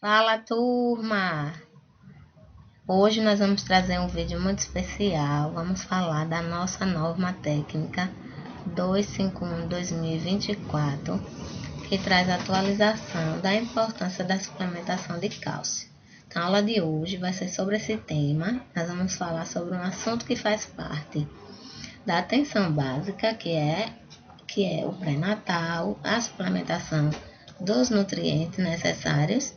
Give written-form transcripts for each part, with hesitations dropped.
Fala, turma! Hoje nós vamos trazer um vídeo muito especial. Vamos falar da nossa norma técnica 251/2024, que traz a atualização da importância da suplementação de cálcio. Então, a aula de hoje vai ser sobre esse tema. Nós vamos falar sobre um assunto que faz parte da atenção básica, que é o pré-natal, a suplementação dos nutrientes necessários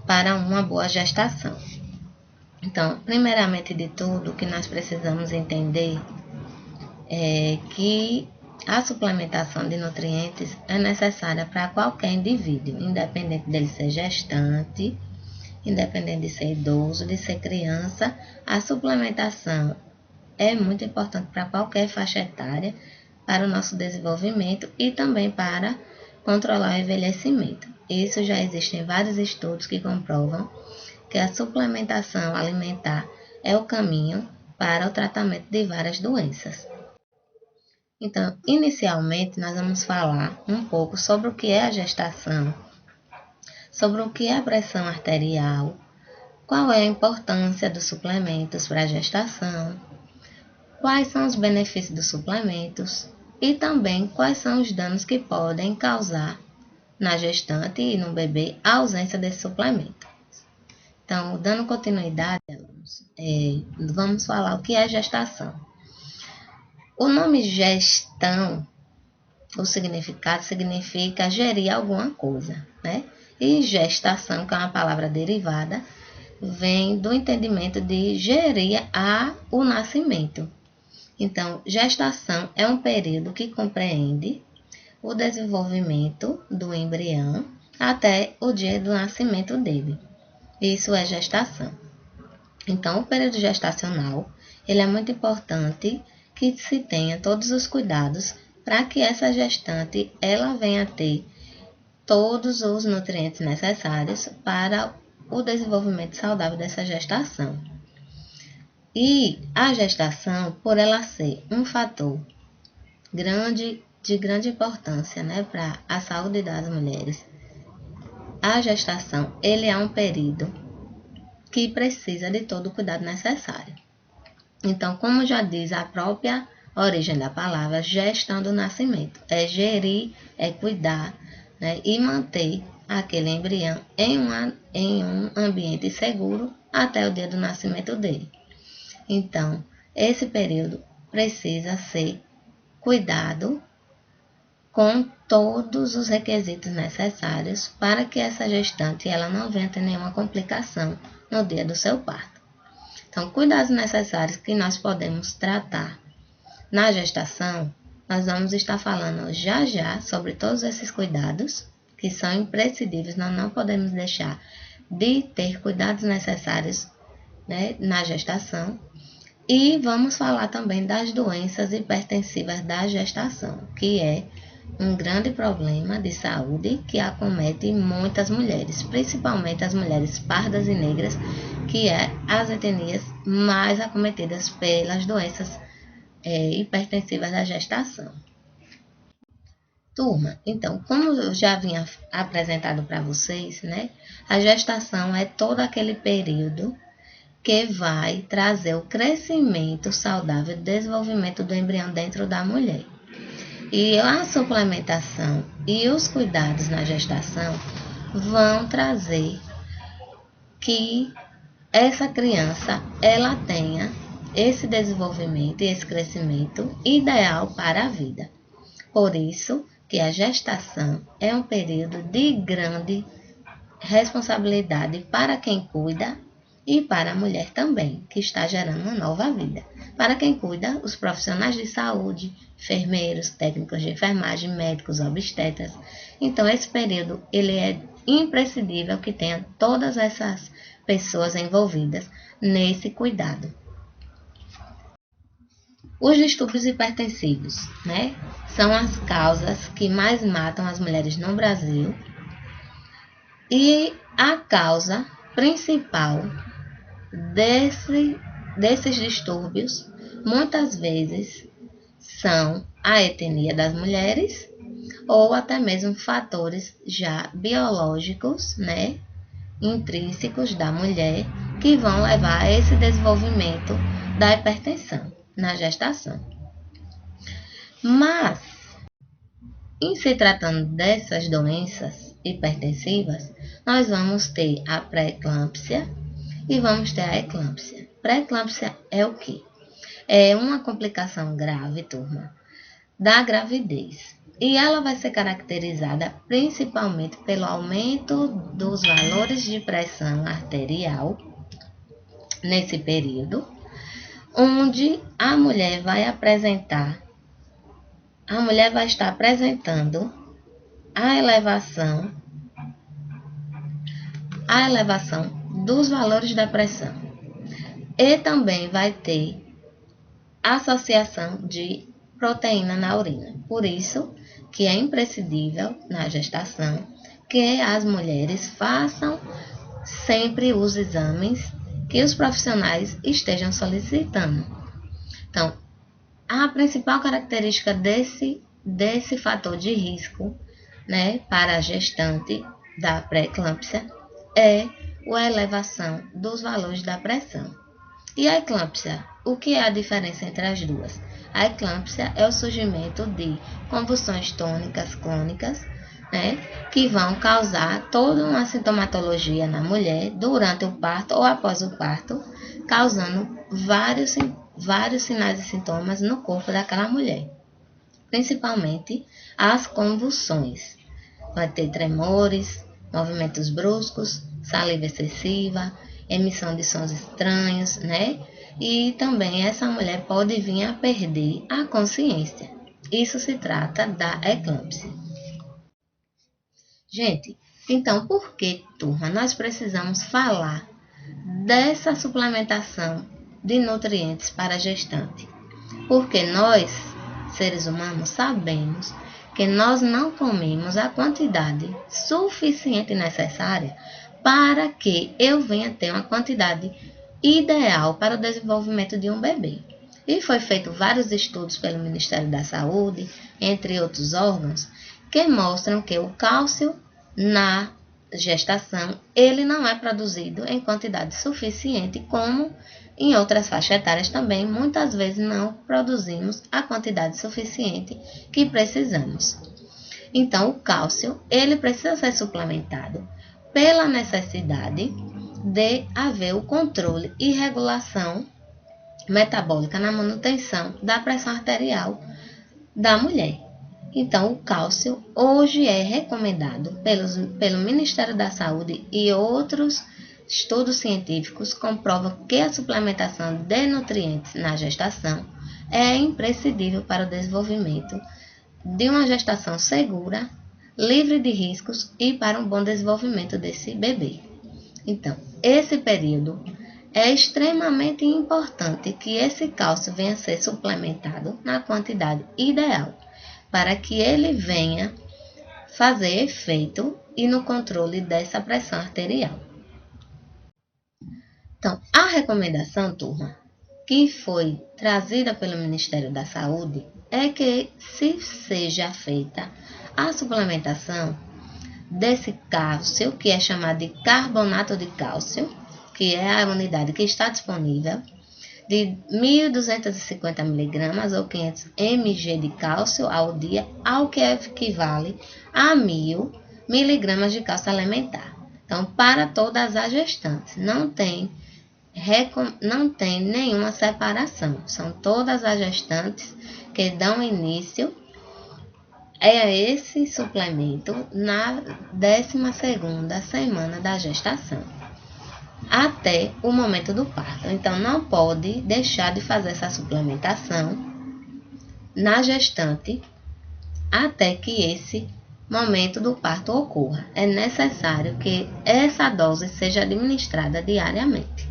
para uma boa gestação. Então, primeiramente de tudo, o que nós precisamos entender é que a suplementação de nutrientes é necessária para qualquer indivíduo, independente dele ser gestante, independente de ser idoso, de ser criança. A suplementação é muito importante para qualquer faixa etária, para o nosso desenvolvimento e também para controlar o envelhecimento. Isso já existem vários estudos que comprovam que a suplementação alimentar é o caminho para o tratamento de várias doenças. Então, inicialmente, nós vamos falar um pouco sobre o que é a gestação, sobre o que é a pressão arterial, qual é a importância dos suplementos para a gestação, quais são os benefícios dos suplementos e também quais são os danos que podem causar na gestante e no bebê a ausência desse suplemento. Então, dando continuidade, vamos falar o que é gestação. O nome gestão, o significado significa gerir alguma coisa, né? E gestação, que é uma palavra derivada, vem do entendimento de gerir o nascimento. Então, gestação é um período que compreende o desenvolvimento do embrião até o dia do nascimento dele. Isso é gestação. Então, o período gestacional, ele é muito importante que se tenha todos os cuidados para que essa gestante ela venha a ter todos os nutrientes necessários para o desenvolvimento saudável dessa gestação. E a gestação, por ela ser um fator de grande importância, né, para a saúde das mulheres, a gestação ele é um período que precisa de todo o cuidado necessário. Então, como já diz a própria origem da palavra, gestão do nascimento, é gerir, é cuidar, né, e manter aquele embrião em um ambiente seguro até o dia do nascimento dele. Então, esse período precisa ser cuidado com todos os requisitos necessários para que essa gestante ela não venha ter nenhuma complicação no dia do seu parto. Então, cuidados necessários que nós podemos tratar na gestação, nós vamos estar falando já sobre todos esses cuidados que são imprescindíveis, nós não podemos deixar de ter cuidados necessários, né, na gestação. E vamos falar também das doenças hipertensivas da gestação, que é um grande problema de saúde que acomete muitas mulheres, principalmente as mulheres pardas e negras, que é as etnias mais acometidas pelas doenças hipertensivas da gestação. Turma, então, como eu já havia apresentado para vocês, né, a gestação é todo aquele período que vai trazer o crescimento saudável e desenvolvimento do embrião dentro da mulher. E a suplementação e os cuidados na gestação vão trazer que essa criança ela tenha esse desenvolvimento e esse crescimento ideal para a vida. Por isso que a gestação é um período de grande responsabilidade para quem cuida e para a mulher também, que está gerando uma nova vida. Para quem cuida, os profissionais de saúde, enfermeiros, técnicos de enfermagem, médicos, obstetras. Então, esse período ele é imprescindível que tenha todas essas pessoas envolvidas nesse cuidado. Os distúrbios hipertensivos, né, são as causas que mais matam as mulheres no Brasil. E a causa principal desses distúrbios, muitas vezes, são a etnia das mulheres ou até mesmo fatores já biológicos, né, intrínsecos da mulher que vão levar a esse desenvolvimento da hipertensão na gestação. Mas, em se tratando dessas doenças hipertensivas, nós vamos ter a pré-eclâmpsia e vamos ter a eclâmpsia. Pré-eclâmpsia é o quê? É uma complicação grave, turma, da gravidez. E ela vai ser caracterizada principalmente pelo aumento dos valores de pressão arterial nesse período, onde a mulher vai estar apresentando a elevação dos valores da pressão. E também vai ter associação de proteína na urina. Por isso que é imprescindível na gestação que as mulheres façam sempre os exames que os profissionais estejam solicitando. Então, a principal característica desse fator de risco, né, para a gestante da pré-eclâmpsia é a elevação dos valores da pressão. E a eclâmpsia? O que é a diferença entre as duas? A eclâmpsia é o surgimento de convulsões tônicas clônicas, né, que vão causar toda uma sintomatologia na mulher durante o parto ou após o parto, causando vários sinais e sintomas no corpo daquela mulher, principalmente as convulsões. Vai ter tremores, movimentos bruscos, saliva excessiva, emissão de sons estranhos, né? E também essa mulher pode vir a perder a consciência. Isso se trata da eclâmpsia. Gente, então por que, turma, nós precisamos falar dessa suplementação de nutrientes para a gestante? Porque nós, seres humanos, sabemos que nós não comemos a quantidade suficiente necessária para que eu venha ter uma quantidade ideal para o desenvolvimento de um bebê. E foi feito vários estudos pelo Ministério da Saúde, entre outros órgãos, que mostram que o cálcio na gestação, ele não é produzido em quantidade suficiente, como em outras faixas etárias também, muitas vezes não produzimos a quantidade suficiente que precisamos. Então, o cálcio, ele precisa ser suplementado pela necessidade de haver o controle e regulação metabólica na manutenção da pressão arterial da mulher. Então, o cálcio hoje é recomendado pelo Ministério da Saúde, e outros estudos científicos comprovam que a suplementação de nutrientes na gestação é imprescindível para o desenvolvimento de uma gestação segura, livre de riscos e para um bom desenvolvimento desse bebê. Então, esse período é extremamente importante que esse cálcio venha a ser suplementado na quantidade ideal, para que ele venha fazer efeito e no controle dessa pressão arterial. Então, a recomendação, turma, que foi trazida pelo Ministério da Saúde é que se seja feita a suplementação desse cálcio, que é chamado de carbonato de cálcio, que é a unidade que está disponível, de 1.250 mg ou 500 mg de cálcio ao dia, ao que equivale a 1.000 mg de cálcio elementar. Então, para todas as gestantes, não tem nenhuma separação. São todas as gestantes que dão início a esse suplemento na 12ª semana da gestação, até o momento do parto. Então, não pode deixar de fazer essa suplementação na gestante até que esse momento do parto ocorra. É necessário que essa dose seja administrada diariamente.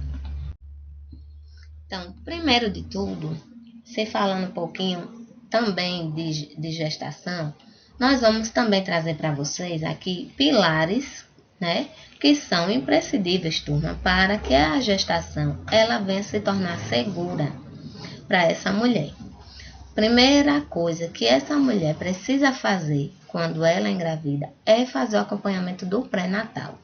Então, primeiro de tudo, se falando um pouquinho também de gestação, nós vamos também trazer para vocês aqui pilares, né, que são imprescindíveis, turma, para que a gestação ela venha se tornar segura para essa mulher. Primeira coisa que essa mulher precisa fazer quando ela engravida é fazer o acompanhamento do pré-natal.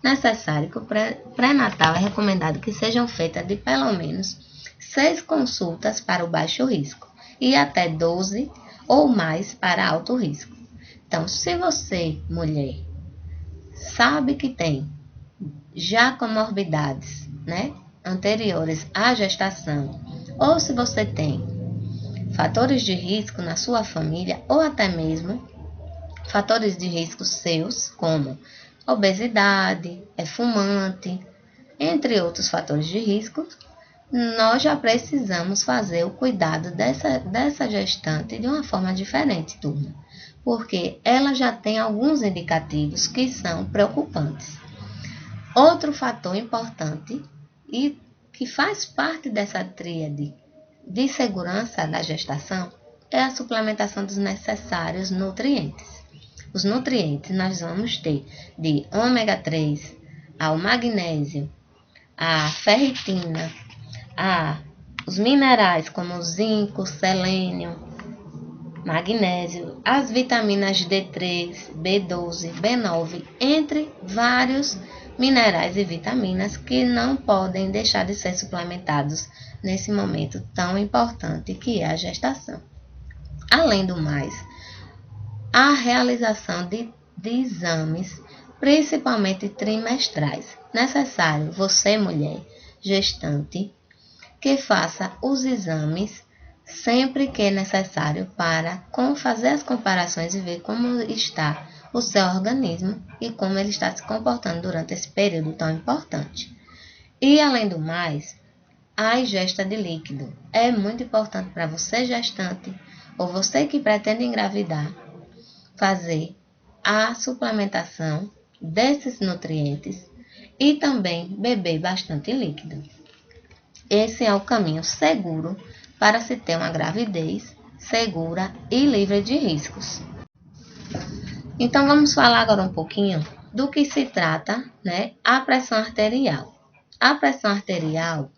necessário que o pré-natal é recomendado que sejam feitas de pelo menos 6 consultas para o baixo risco e até 12 ou mais para alto risco. Então, se você, mulher, sabe que tem já comorbidades, né, anteriores à gestação, ou se você tem fatores de risco na sua família, ou até mesmo fatores de risco seus, como obesidade, é fumante, entre outros fatores de risco, nós já precisamos fazer o cuidado dessa gestante de uma forma diferente, turma, porque ela já tem alguns indicativos que são preocupantes. Outro fator importante e que faz parte dessa tríade de segurança da gestação é a suplementação dos necessários nutrientes. Os nutrientes nós vamos ter de ômega 3 ao magnésio, a ferritina, os minerais como zinco, selênio, magnésio, as vitaminas D3, B12, B9, entre vários minerais e vitaminas que não podem deixar de ser suplementados nesse momento tão importante que é a gestação. Além do mais, a realização de exames, principalmente trimestrais. Necessário você, mulher gestante, que faça os exames sempre que é necessário para fazer as comparações e ver como está o seu organismo e como ele está se comportando durante esse período tão importante. E, além do mais, a ingesta de líquido é muito importante para você, gestante, ou você que pretende engravidar, fazer a suplementação desses nutrientes e também beber bastante líquido. Esse é o caminho seguro para se ter uma gravidez segura e livre de riscos. Então, vamos falar agora um pouquinho do que se trata, né, a pressão arterial. A pressão arterial,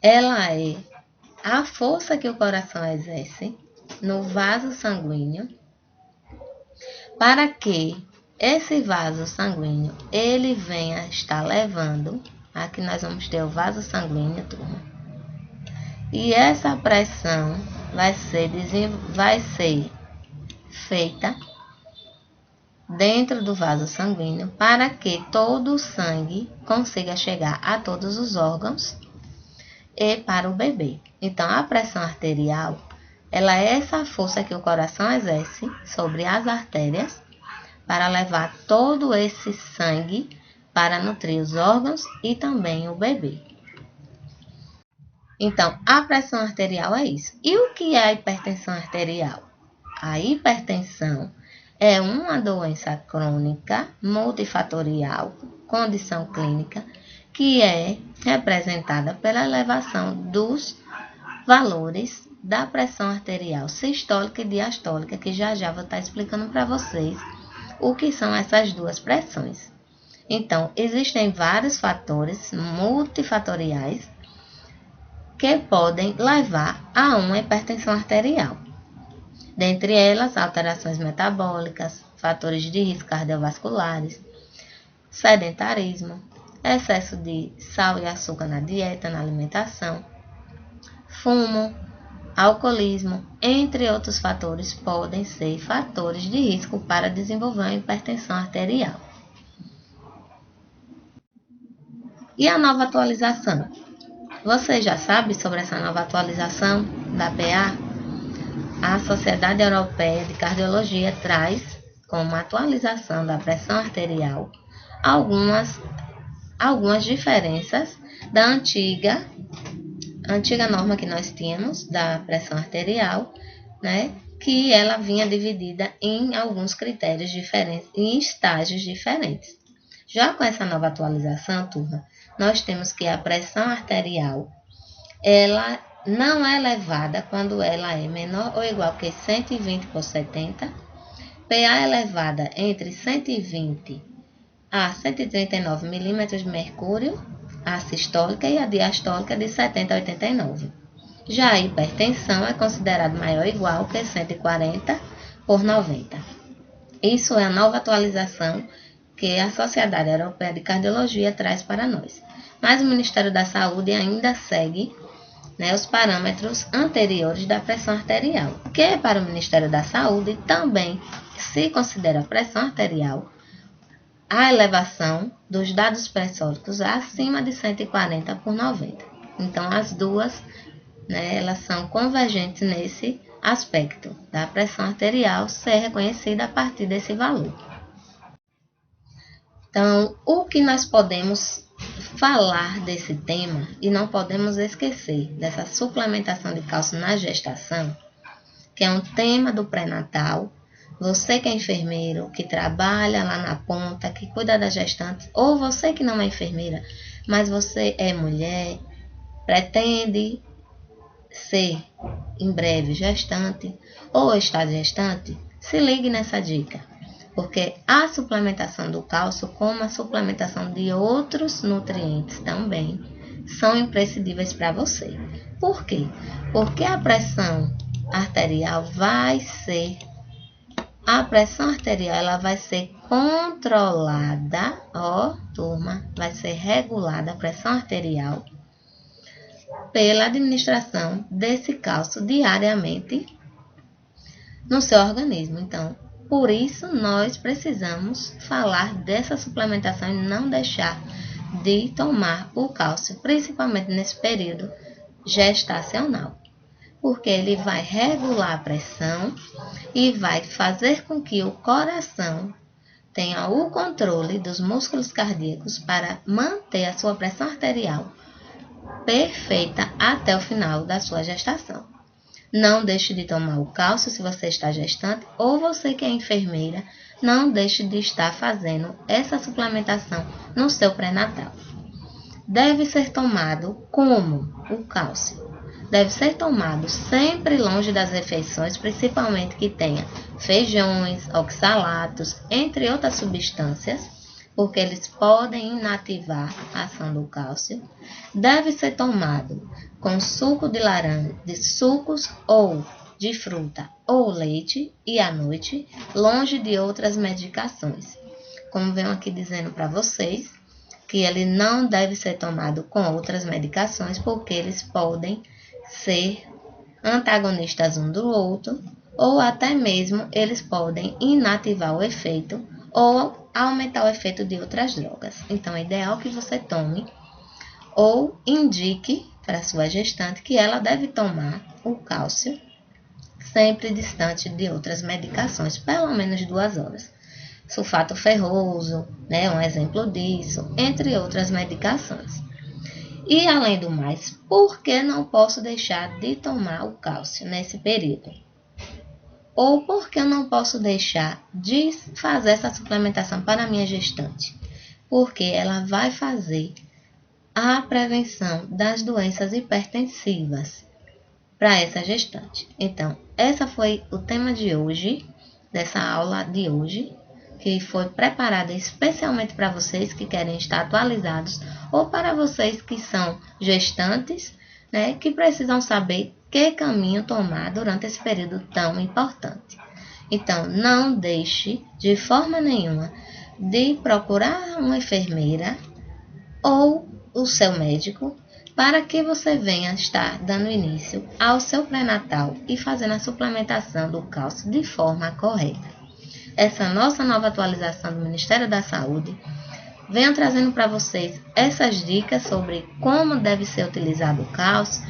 ela é a força que o coração exerce no vaso sanguíneo para que esse vaso sanguíneo ele venha estar levando, aqui nós vamos ter o vaso sanguíneo, turma, e essa pressão vai ser feita dentro do vaso sanguíneo para que todo o sangue consiga chegar a todos os órgãos e para o bebê. Então, a pressão arterial, ela é essa força que o coração exerce sobre as artérias para levar todo esse sangue para nutrir os órgãos e também o bebê. Então, a pressão arterial é isso. E o que é a hipertensão arterial? A hipertensão é uma doença crônica multifatorial, condição clínica, que é representada pela elevação dos valores da pressão arterial sistólica e diastólica, que já vou estar explicando para vocês o que são essas duas pressões. Então, existem vários fatores multifatoriais que podem levar a uma hipertensão arterial. Dentre elas, alterações metabólicas, fatores de risco cardiovasculares, sedentarismo, excesso de sal e açúcar na dieta, na alimentação, fumo, alcoolismo, entre outros fatores, podem ser fatores de risco para desenvolver uma hipertensão arterial. E a nova atualização? Você já sabe sobre essa nova atualização da PA? A Sociedade Europeia de Cardiologia traz como atualização da pressão arterial algumas diferenças da antiga norma que nós tínhamos da pressão arterial, né, que ela vinha dividida em alguns critérios diferentes, em estágios diferentes. Já com essa nova atualização, turma, nós temos que a pressão arterial, ela não é elevada quando ela é menor ou igual que 120/70, PA elevada entre 120 a 139 milímetros de mercúrio, a sistólica, e a diastólica de 70 a 89. Já a hipertensão é considerada maior ou igual que 140/90. Isso é a nova atualização que a Sociedade Europeia de Cardiologia traz para nós. Mas o Ministério da Saúde ainda segue, né, os parâmetros anteriores da pressão arterial, que para o Ministério da Saúde também se considera pressão arterial a elevação dos dados pressóricos acima de 140 por 90. Então, as duas, né, elas são convergentes nesse aspecto da pressão arterial ser reconhecida a partir desse valor. Então, o que nós podemos falar desse tema e não podemos esquecer dessa suplementação de cálcio na gestação, que é um tema do pré-natal. Você que é enfermeiro, que trabalha lá na ponta, que cuida das gestantes, ou você que não é enfermeira, mas você é mulher, pretende ser em breve gestante ou está gestante, se ligue nessa dica, porque a suplementação do cálcio, como a suplementação de outros nutrientes também, são imprescindíveis para você. Por quê? Porque a pressão arterial vai ser controlada, turma, vai ser regulada a pressão arterial pela administração desse cálcio diariamente no seu organismo. Então, por isso nós precisamos falar dessa suplementação e não deixar de tomar o cálcio, principalmente nesse período gestacional, porque ele vai regular a pressão e vai fazer com que o coração tenha o controle dos músculos cardíacos para manter a sua pressão arterial perfeita até o final da sua gestação. Não deixe de tomar o cálcio se você está gestante, ou você que é enfermeira, não deixe de estar fazendo essa suplementação no seu pré-natal. Deve ser tomado como o cálcio? Deve ser tomado sempre longe das refeições, principalmente que tenha feijões, oxalatos, entre outras substâncias, porque eles podem inativar a ação do cálcio. Deve ser tomado com suco de laranja, de sucos ou de fruta ou leite, e à noite, longe de outras medicações. Como venho aqui dizendo para vocês, que ele não deve ser tomado com outras medicações, porque eles podem ser antagonistas um do outro, ou até mesmo eles podem inativar o efeito ou aumentar o efeito de outras drogas. Então, é ideal que você tome ou indique para sua gestante que ela deve tomar o cálcio sempre distante de outras medicações, pelo menos 2 horas. Sulfato ferroso, né, um exemplo disso, entre outras medicações. E, além do mais, por que não posso deixar de tomar o cálcio nesse período? Ou por que eu não posso deixar de fazer essa suplementação para a minha gestante? Porque ela vai fazer a prevenção das doenças hipertensivas para essa gestante. Então, esse foi o tema de hoje, dessa aula de hoje, que foi preparada especialmente para vocês que querem estar atualizados, ou para vocês que são gestantes, né, que precisam saber que caminho tomar durante esse período tão importante. Então, não deixe de forma nenhuma de procurar uma enfermeira ou o seu médico para que você venha estar dando início ao seu pré-natal e fazendo a suplementação do cálcio de forma correta. Essa nossa nova atualização do Ministério da Saúde venho trazendo para vocês essas dicas sobre como deve ser utilizado o cálcio,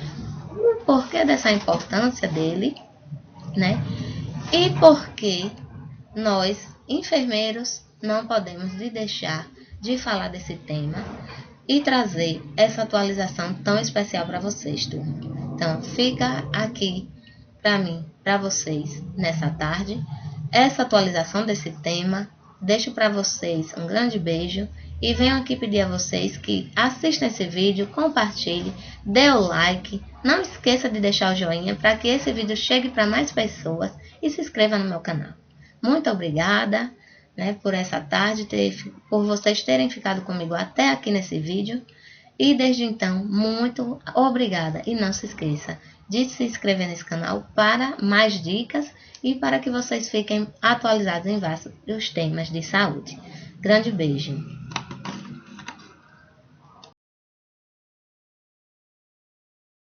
o porquê dessa importância dele, né? E por que nós, enfermeiros, não podemos deixar de falar desse tema e trazer essa atualização tão especial para vocês, turma. Então, fica aqui para mim, para vocês, nessa tarde, essa atualização desse tema. Deixo para vocês um grande beijo e venho aqui pedir a vocês que assistam esse vídeo, compartilhem, dê o like, não esqueça de deixar o joinha para que esse vídeo chegue para mais pessoas e se inscreva no meu canal. Muito obrigada, né, por essa tarde, por vocês terem ficado comigo até aqui nesse vídeo. E desde então, muito obrigada. E não se esqueça de se inscrever nesse canal para mais dicas e para que vocês fiquem atualizados em vários temas de saúde. Grande beijo!